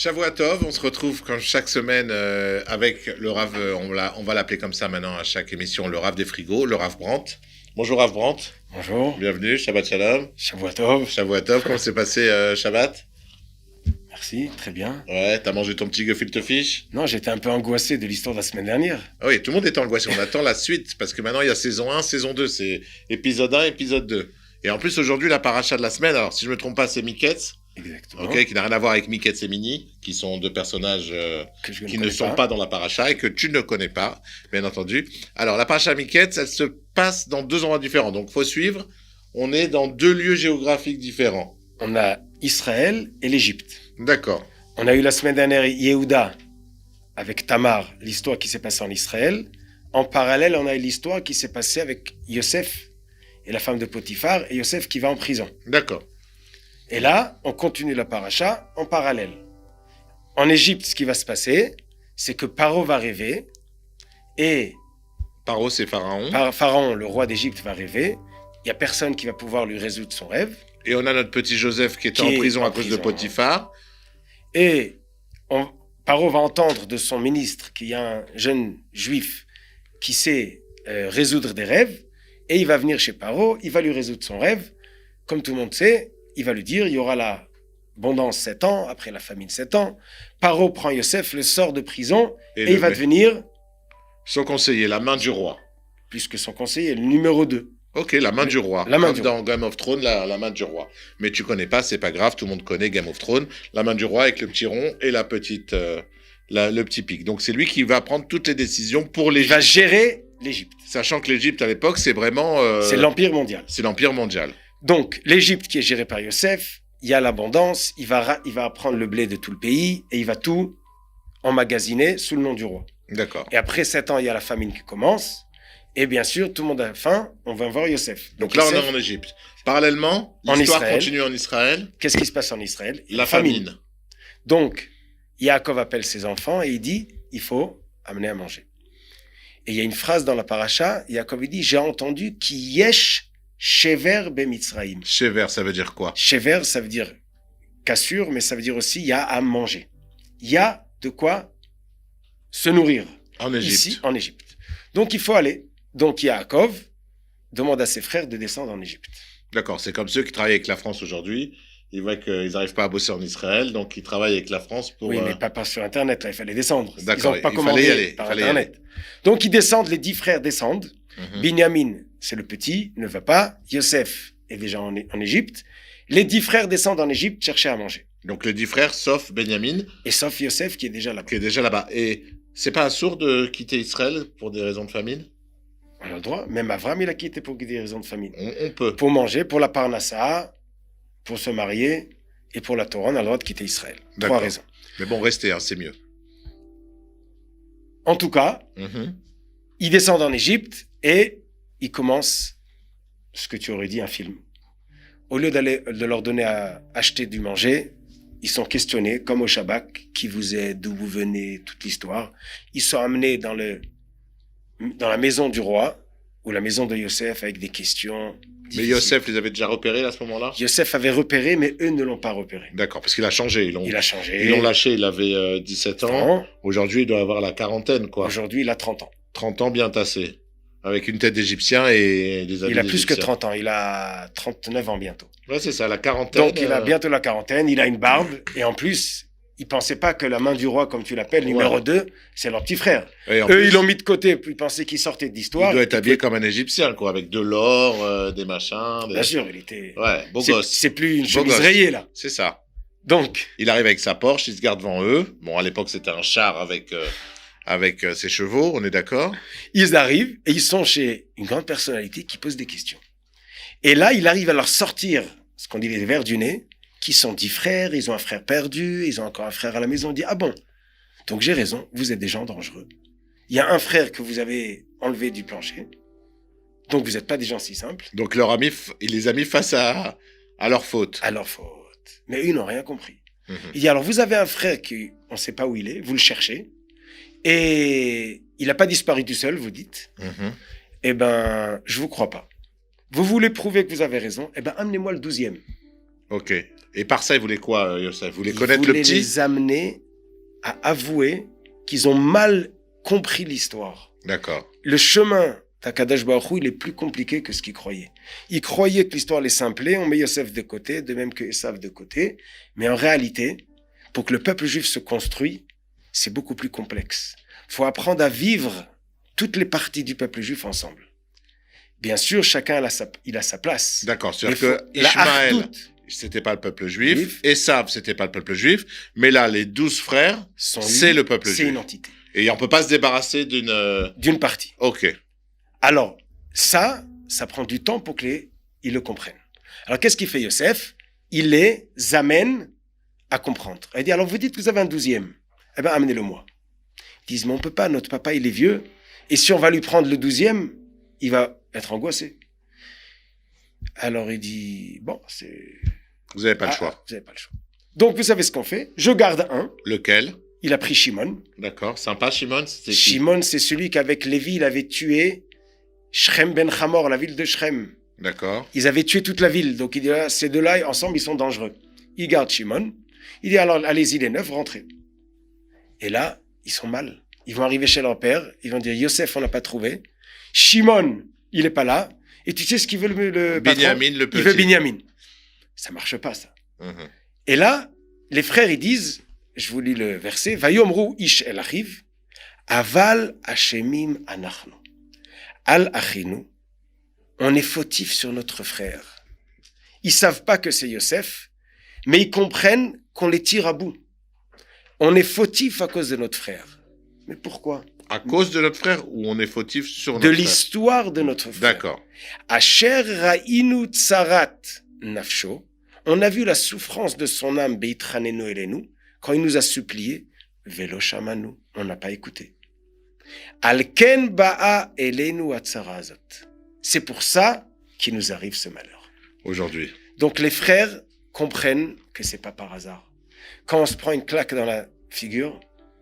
Shavua Tov, on se retrouve comme chaque semaine avec le Rav, on va l'appeler comme ça maintenant à chaque émission, le Rav des frigos, le Rav Brandt. Bonjour Rav Brandt. Bonjour. Bienvenue, Shabbat Shalom. Shavua Tov. Shavua Tov, comment s'est passé Shabbat? Merci, très bien. Ouais, t'as mangé ton petit gefilte fish? Non, j'étais un peu angoissé de l'histoire de la semaine dernière. Ah oui, tout le monde est angoissé, on attend la suite, parce que maintenant il y a saison 1, saison 2, c'est épisode 1, épisode 2. Et en plus aujourd'hui, la paracha de la semaine, alors si je me trompe pas, c'est Miketz. Exactement. Ok, qui n'a rien à voir avec Miketz et Mini, qui sont deux personnages qui ne sont pas dans la paracha et que tu ne connais pas, bien entendu. Alors, la paracha Miketz, elle se passe dans deux endroits différents, donc faut suivre. On est dans deux lieux géographiques différents. On a Israël et l'Égypte. D'accord. On a eu la semaine dernière Yehuda avec Tamar, l'histoire qui s'est passée en Israël. En parallèle, on a eu l'histoire qui s'est passée avec Yosef et la femme de Potiphar, et Yosef qui va en prison. D'accord. Et là, on continue la paracha en parallèle. En Égypte, ce qui va se passer, c'est que Paro va rêver, et Paro, c'est Pharaon. Pharaon, le roi d'Égypte, va rêver. Il n'y a personne qui va pouvoir lui résoudre son rêve. Et on a notre petit Joseph qui était en prison à cause de Potiphar. Et Paro va entendre de son ministre qu'il y a un jeune juif qui sait résoudre des rêves, et il va venir chez Paro, il va lui résoudre son rêve. Comme tout le monde sait, il va lui dire, il y aura l'abondance 7 ans, après la famine 7 ans. Paro prend Yosef, le sort de prison, et il va devenir... Son conseiller, la main du roi. Puisque son conseiller est le numéro 2. Ok, la main du roi. La main comme du dans Game of Thrones, la main du roi. Mais tu connais pas, c'est pas grave, tout le monde connaît Game of Thrones. La main du roi avec le petit rond et la petite, le petit pic. Donc c'est lui qui va prendre toutes les décisions pour l'Égypte. Il va gérer l'Égypte. Sachant que l'Égypte à l'époque, c'est vraiment... c'est l'Empire mondial. C'est l'Empire mondial. Donc l'Égypte qui est gérée par Yosef, il y a l'abondance, il va prendre le blé de tout le pays et il va tout emmagasiner sous le nom du roi. D'accord. Et après 7 ans, il y a la famine qui commence. Et bien sûr, tout le monde a faim, on va voir Yosef. Donc Yosef, là, on est en Égypte. Parallèlement, l'histoire continue en Israël. Qu'est-ce qui se passe en Israël? La famine. Donc, Yaakov appelle ses enfants et il dit, il faut amener à manger. Et il y a une phrase dans la paracha, Yaakov dit, j'ai entendu ki yesh shever bemitzraim. Shever, ça veut dire quoi? Shever, ça veut dire cassure, mais ça veut dire aussi, il y a à manger. Il y a de quoi se nourrir. En Égypte. Ici, en Égypte. Donc, il faut aller. Donc Yaakov demande à ses frères de descendre en Égypte. D'accord, c'est comme ceux qui travaillent avec la France aujourd'hui. Ils voient qu'ils n'arrivent pas à bosser en Israël, donc ils travaillent avec la France pour... Oui, mais pas sur Internet, là, il fallait descendre. D'accord, ils n'ont pas il commandé fallait y aller, par Internet. Donc ils descendent, les 10 frères descendent. Binyamin, c'est le petit, ne va pas. Yosef est déjà en Égypte. Les 10 frères descendent en Égypte chercher à manger. Donc les 10 frères, sauf Benjamin. Et sauf Yosef qui est déjà là-bas. Qui est déjà là-bas. Et c'est pas assourd de quitter Israël pour des raisons de famine? On a le droit. Même Avram, il a quitté pour des raisons de famine. On peut. Pour manger, pour la parnassa, pour se marier et pour la Torah, on a le droit de quitter Israël. D'accord. 3 raisons. Mais bon, restez, hein, c'est mieux. En tout cas, ils descendent en Égypte et ils commencent ce que tu aurais dit un film. Au lieu de leur donner à acheter du manger, ils sont questionnés, comme au Shabbat, qui vous êtes, d'où vous venez, toute l'histoire. Ils sont amenés dans la maison du roi, ou la maison de Yosef, avec des questions difficiles. Mais Yosef les avait déjà repérés à ce moment-là? Yosef avait repéré, mais eux ne l'ont pas repéré. D'accord, parce qu'il a changé. Il a changé. Ils l'ont lâché, il avait 17 ans. Aujourd'hui, il doit avoir la quarantaine, quoi. Aujourd'hui, il a 30 ans. 30 ans bien tassés. Avec une tête d'Égyptien et des habits Il a plus que d'Égyptien. 30 ans, il a 39 ans bientôt. Ouais, c'est ça, la quarantaine. Donc, il a bientôt la quarantaine, il a une barbe, et en plus, il pensait pas que la main du roi, comme tu l'appelles, numéro 2, c'est leur petit frère. Eux, ils l'ont mis de côté, puis ils pensaient qu'il sortait d'histoire. Il doit être habillé comme un Égyptien, quoi, avec de l'or, des machins. Bien sûr, il était... Ouais, beau gosse. C'est plus une chemise rayée, là. C'est ça. Donc... Il arrive avec sa Porsche, il se garde devant eux. Bon, à l'époque, c'était un char avec ses chevaux, on est d'accord? Ils arrivent, et ils sont chez une grande personnalité qui pose des questions. Et là, il arrive à leur sortir ce qu'on dit les vers du nez, qui sont 10 frères, ils ont un frère perdu, ils ont encore un frère à la maison. On dit, ah bon, donc j'ai raison, vous êtes des gens dangereux. Il y a un frère que vous avez enlevé du plancher, donc vous n'êtes pas des gens si simples. Donc il les a mis face à leur faute. À leur faute. Mais eux, ils n'ont rien compris. Il dit, alors vous avez un frère qui, on ne sait pas où il est, vous le cherchez, et il n'a pas disparu tout seul, vous dites. Eh ben, je vous crois pas. Vous voulez prouver que vous avez raison, eh ben, amenez-moi le 12e. Ok. Et par ça, il voulait quoi, Yosef? Il voulait connaître le petit? Il voulait les amener à avouer qu'ils ont mal compris l'histoire. D'accord. Le chemin d'Akadosh Baruch Hu, il est plus compliqué que ce qu'ils croyaient. Ils croyaient que l'histoire est simplée, on met Yosef de côté, de même que Esav de côté. Mais en réalité, pour que le peuple juif se construise, c'est beaucoup plus complexe. Il faut apprendre à vivre toutes les parties du peuple juif ensemble. Bien sûr, chacun il a sa place. D'accord, c'est-à-dire que Ishmaël, c'était pas le peuple juif, Esav, c'était pas le peuple juif, mais là, les 12 frères, c'est le peuple juif. C'est une entité. Et on peut pas se débarrasser d'une partie. Ok. Alors, ça prend du temps pour qu'ils le comprennent. Alors, qu'est-ce qu'il fait Yosef? Il les amène à comprendre. Il dit, alors vous dites que vous avez un 12e. Eh bien, amenez-le-moi. Ils disent, mais on peut pas, notre papa, il est vieux. Et si on va lui prendre le 12e, il va être angoissé. Alors, il dit, bon, c'est... Vous n'avez pas le choix. Vous n'avez pas le choix. Donc, vous savez ce qu'on fait? Je garde un. Lequel? Il a pris Shimon. D'accord, sympa, Shimon. Shimon, c'est celui qu'avec Lévi, il avait tué Shrem ben Hamor, la ville de Shrem. D'accord. Ils avaient tué toute la ville. Donc, il dit, là, ces deux-là, ensemble, ils sont dangereux. Il garde Shimon. Il dit, alors, allez-y, les 9, rentrez. Et là, ils sont mal. Ils vont arriver chez leur père. Ils vont dire, Yosef, on n'a pas trouvé. Shimon, il n'est pas là. Et tu sais ce qu'il veut le patron? Binyamin, le petit. Il veut Binyamin. Ça marche pas, ça. Mm-hmm. Et là, les frères, ils disent, je vous lis le verset, Vayomru ish el achiv, aval hashemim anachnu. Al achinu, on est fautif sur notre frère. Ils savent pas que c'est Yosef, mais ils comprennent qu'on les tire à bout. On est fautif à cause de notre frère. Mais pourquoi? À cause de notre frère ou on est fautif sur notre frère? De l'histoire de notre frère. D'accord. Asher ra'inu tsarat nafsho, on a vu la souffrance de son âme, beitranenu elenu, quand il nous a supplié, velo shamanu, on n'a pas écouté. Alken ba'a elenu atzarazot. C'est pour ça qu'il nous arrive ce malheur. Aujourd'hui. Donc les frères comprennent que c'est pas par hasard. Quand on se prend une claque dans la figure,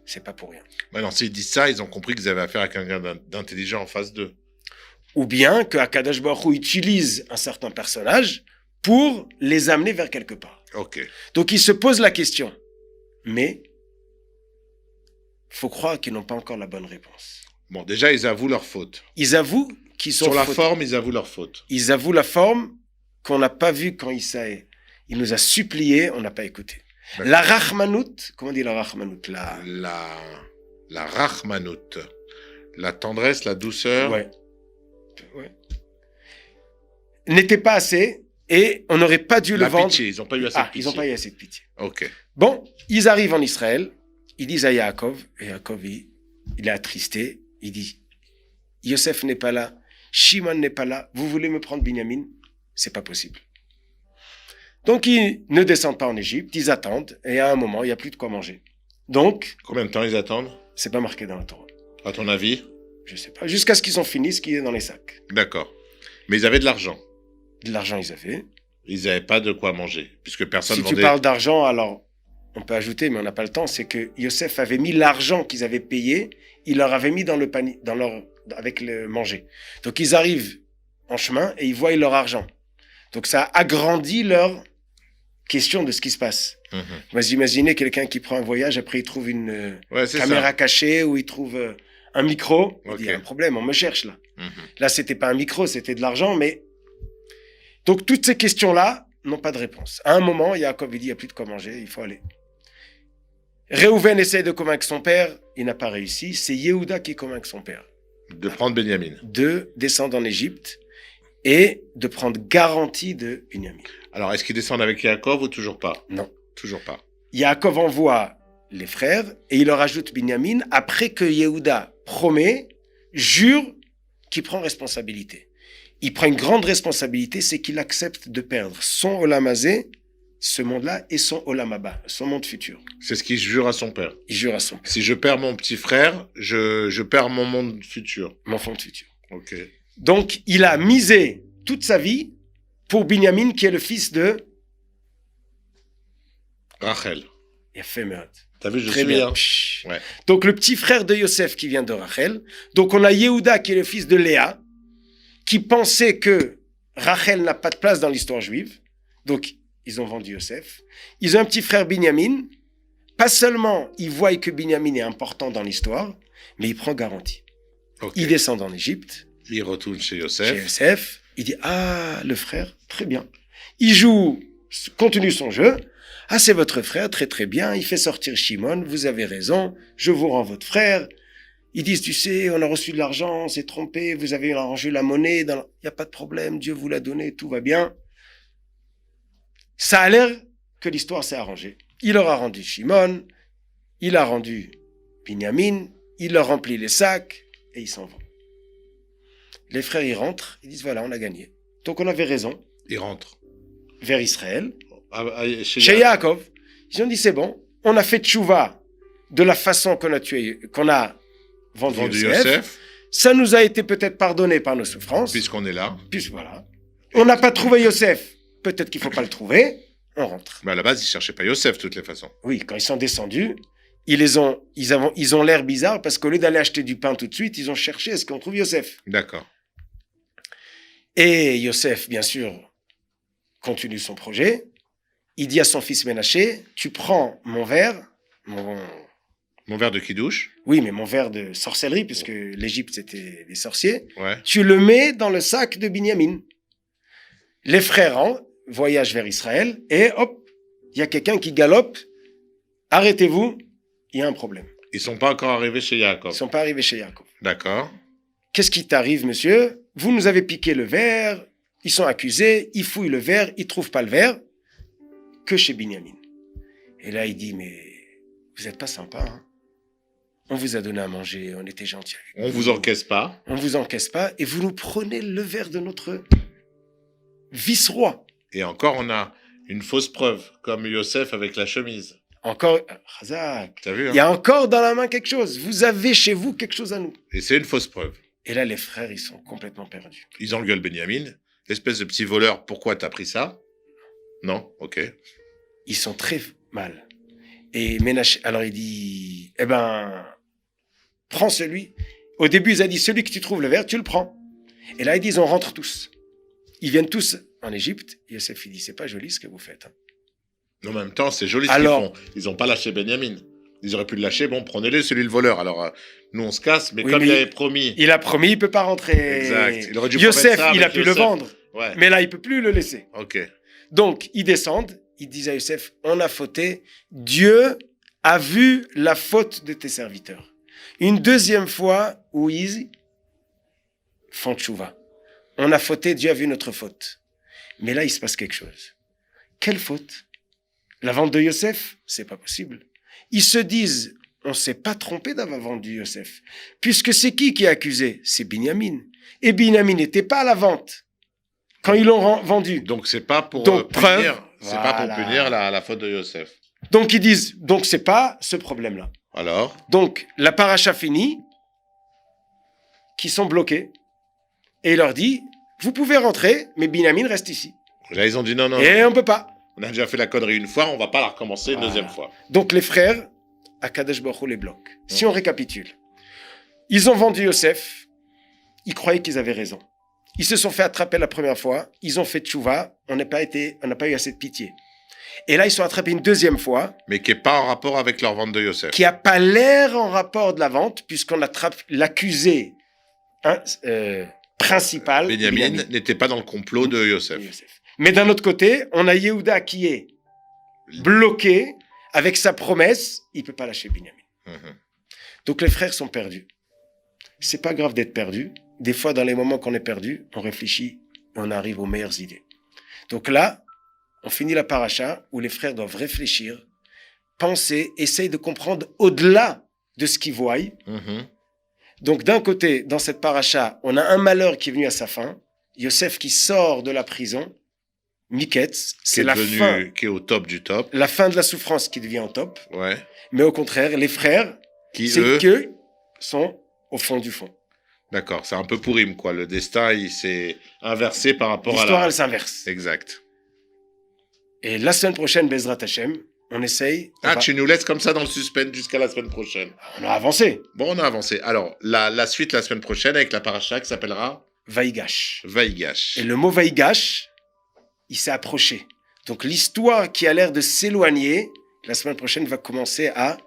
c'est pas pour rien. Maintenant, s'ils disent ça, ils ont compris qu'ils avaient affaire à quelqu'un d'intelligent en face d'eux. Ou bien que Akadosh Baruch Hu utilise un certain personnage pour les amener vers quelque part. Ok. Donc ils se posent la question. Mais faut croire qu'ils n'ont pas encore la bonne réponse. Bon, déjà, ils avouent leur faute. Ils avouent qu'ils sont sur la forme, ils avouent leur faute. Ils avouent la forme qu'on n'a pas vue quand il nous a supplié, on n'a pas écouté. D'accord. La rachmanout, comment on dit la rachmanout? La rachmanout. La tendresse, la douceur. Ouais. N'était pas assez et on n'aurait pas dû le vendre. Pitié, ils n'ont pas eu assez de pitié. Ils n'ont pas eu assez de pitié. Ok. Bon, ils arrivent en Israël, ils disent à Yaakov, et Yaakov, il est attristé, il dit, Yosef n'est pas là, Shimon n'est pas là, vous voulez me prendre Binyamin? C'est pas possible. Donc, ils ne descendent pas en Égypte, ils attendent, et à un moment, il n'y a plus de quoi manger. Donc... Combien de temps ils attendent? C'est pas marqué dans la Torah. À ton avis? Je sais pas. Jusqu'à ce qu'ils ont fini ce qui est dans les sacs. D'accord. Mais ils avaient de l'argent. De l'argent, ils avaient. Ils n'avaient pas de quoi manger, puisque personne vendait... Si tu parles d'argent, alors, on peut ajouter, mais on n'a pas le temps, c'est que Yosef avait mis l'argent qu'ils avaient payé, il leur avait mis dans le panier, avec le manger. Donc, ils arrivent en chemin et ils voient leur argent. Donc, ça agrandit leur question de ce qui se passe. Vous imaginez quelqu'un qui prend un voyage, après il trouve une caméra cachée ou il trouve un micro. Il dit, il y a un problème, on me cherche là. Là, c'était pas un micro, c'était de l'argent, mais... Donc, toutes ces questions-là n'ont pas de réponse. À un moment, Yaakov dit, il n'y a plus de quoi manger, il faut aller. Réhouven essaie de convaincre son père, il n'a pas réussi. C'est Yehuda qui convainc son père. De prendre Binyamin. De descendre en Égypte et de prendre garantie de Binyamin. Alors, est-ce qu'ils descendent avec Yaakov ou toujours pas? Non. Toujours pas. Yaakov envoie les frères et il leur ajoute Binyamin après que Yehuda promet, jure qu'il prend responsabilité. Il prend une grande responsabilité, c'est qu'il accepte de perdre son Olam Hazé, ce monde-là, et son Olam Haba, son monde futur. C'est ce qu'il jure à son père. Il jure à son père. Si je perds mon petit frère, je perds mon monde futur. Mon monde futur. Ok. Donc, il a misé toute sa vie pour Binyamin, qui est le fils de Rachel. Il a fait meurtre. T'as vu, je Très suis bien. Ouais. Donc, le petit frère de Yosef qui vient de Rachel. Donc, on a Yehuda qui est le fils de Léa, qui pensait que Rachel n'a pas de place dans l'histoire juive. Donc, ils ont vendu Yosef. Ils ont un petit frère Binyamin. Pas seulement, ils voient que Binyamin est important dans l'histoire, mais il prend garantie. Okay. Il descend en Égypte. Il retourne chez Yosef. Il dit, le frère, très bien. Il joue, continue son jeu. C'est votre frère, très très bien. Il fait sortir Shimon, vous avez raison, je vous rends votre frère. Ils disent, tu sais, on a reçu de l'argent, on s'est trompé, vous avez arrangé la monnaie, il n'y a pas de problème, Dieu vous l'a donné, tout va bien. Ça a l'air que l'histoire s'est arrangée. Il leur a rendu Shimon, il a rendu Binyamin, il leur remplit les sacs et ils s'en vont. Les frères, ils rentrent, ils disent, voilà, on a gagné. Donc on avait raison. Ils rentrent. Vers Israël. Chez Yaakov. Ils ont dit, c'est bon, on a fait tchouva de la façon qu'on a vendu Yosef. Ça nous a été peut-être pardonné par nos souffrances. Puisqu'on est là. Voilà. On n'a pas trouvé Yosef. Peut-être qu'il ne faut pas le trouver. On rentre. Mais à la base, ils ne cherchaient pas Yosef, de toutes les façons. Oui, quand ils sont descendus, ils ont l'air bizarre parce qu'au lieu d'aller acheter du pain tout de suite, ils ont cherché est-ce qu'on trouve Yosef. D'accord. Et Yosef, bien sûr, continue son projet. Il dit à son fils Ménaché, tu prends mon verre, mon verre de kidouche. Oui, mais mon verre de sorcellerie, puisque l'Égypte, c'était des sorciers. Ouais. Tu le mets dans le sac de Binyamin. Les frères voyagent vers Israël et hop, il y a quelqu'un qui galope. Arrêtez-vous, il y a un problème. Ils ne sont pas encore arrivés chez Yaakov. Ils ne sont pas arrivés chez Yaakov. D'accord. Qu'est-ce qui t'arrive, monsieur? Vous nous avez piqué le verre, ils sont accusés, ils fouillent le verre, ils ne trouvent pas le verre, que chez Binyamin. Et là, il dit, mais vous n'êtes pas sympa, hein? On vous a donné à manger, on était gentils. On vous encaisse pas. On vous encaisse pas, et vous nous prenez le verre de notre vice-roi. Et encore, on a une fausse preuve, comme Yosef avec la chemise. Encore, Razak, t'as vu, hein? Il y a encore dans la main quelque chose. Vous avez chez vous quelque chose à nous. Et c'est une fausse preuve. Et là, les frères, ils sont complètement perdus. Ils engueulent Benjamin. Espèce de petit voleur, pourquoi t'as pris ça? Non, ok. Ils sont très mal. Et Ménaché, alors il dit, prends celui. Au début, il a dit, celui que tu trouves le verre, tu le prends. Et là, ils disent, on rentre tous. Ils viennent tous en Égypte. Yosef, il dit, c'est pas joli ce que vous faites. En même temps, c'est joli ce qu'ils font. Ils n'ont pas lâché Benjamin. Ils auraient pu le lâcher. Bon, prenez-le, celui le voleur. Alors, nous, on se casse. Mais comme il avait promis. Il a promis, il peut pas rentrer. Exact. Il aurait dû Yosef, ça, il a pu le vendre. Ouais. Mais là, il peut plus le laisser. Ok. Donc, ils descendent. Ils disent à Yosef, on a fauté. Dieu a vu la faute de tes serviteurs. Une deuxième fois où ils font tchouva. On a fauté, Dieu a vu notre faute. Mais là, il se passe quelque chose. Quelle faute? La vente de Yosef? C'est pas possible. Ils se disent, on s'est pas trompé d'avoir vendu Yosef. Puisque c'est qui est accusé? C'est Binyamin. Et Binyamin n'était pas à la vente quand ils l'ont vendu. Donc, c'est pas pour punir. C'est pas pour punir la faute de Yosef. Donc, ils disent, donc c'est pas ce problème-là. Alors? Donc, la paracha finit, qui sont bloqués, et il leur dit, vous pouvez rentrer, mais Binyamin reste ici. Là, ils ont dit non. Et on peut pas. On a déjà fait la connerie une fois, on va pas la recommencer une deuxième fois. Donc, les frères, à Kadesh Baruch Hu les bloquent. Si on récapitule, ils ont vendu Yosef, ils croyaient qu'ils avaient raison. Ils se sont fait attraper la première fois, ils ont fait tchouva, on n'a pas eu assez de pitié. Et là, ils sont attrapés une deuxième fois. Mais qui n'est pas en rapport avec leur vente de Yosef. Qui n'a pas l'air en rapport de la vente, puisqu'on attrape l'accusé principal. Benjamin n'était pas dans le complot de Yosef. Mais d'un autre côté, on a Yehuda qui est bloqué avec sa promesse, il ne peut pas lâcher Benjamin. Donc les frères sont perdus. C'est pas grave d'être perdu. Des fois, dans les moments qu'on est perdu, on réfléchit et on arrive aux meilleures idées. Donc là, on finit la paracha où les frères doivent réfléchir, penser, essayer de comprendre au-delà de ce qu'ils voient. Donc d'un côté, dans cette paracha, on a un malheur qui est venu à sa fin. Yosef qui sort de la prison. Miketz, c'est la fin. Qui est au top du top. La fin de la souffrance qui devient au top. Ouais. Mais au contraire, les frères, que sont au fond du fond. D'accord, c'est un peu Pourim, quoi. Le destin, il s'est inversé par rapport à l'histoire, elle s'inverse. Exact. Et la semaine prochaine, Bezrat Hashem, on essaye. Tu nous laisses comme ça dans le suspense jusqu'à la semaine prochaine. On a avancé. Bon, on a avancé. Alors, la suite la semaine prochaine avec la paracha qui s'appellera Vaïgash. Vaïgash. Et le mot Vaïgash, il s'est approché. Donc l'histoire qui a l'air de s'éloigner, la semaine prochaine va commencer à...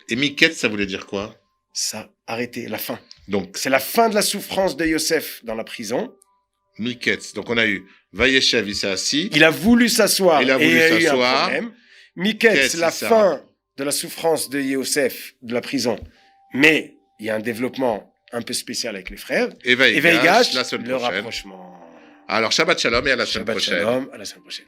Et Miketz, ça voulait dire quoi? Ça, arrêter, la fin. Donc, c'est la fin de la souffrance de Yosef dans la prison. Miketz, donc on a eu Vayeshev, il s'est assis. Il a voulu s'asseoir. Il a voulu s'asseoir. Miketz, la fin de la souffrance de Yosef de la prison. Mais il y a un développement un peu spécial avec les frères. Et Vaïgash, la semaine le prochaine. Rapprochement. Alors, Shabbat Shalom et à la semaine Shabbat prochaine. Shalom, à la semaine prochaine.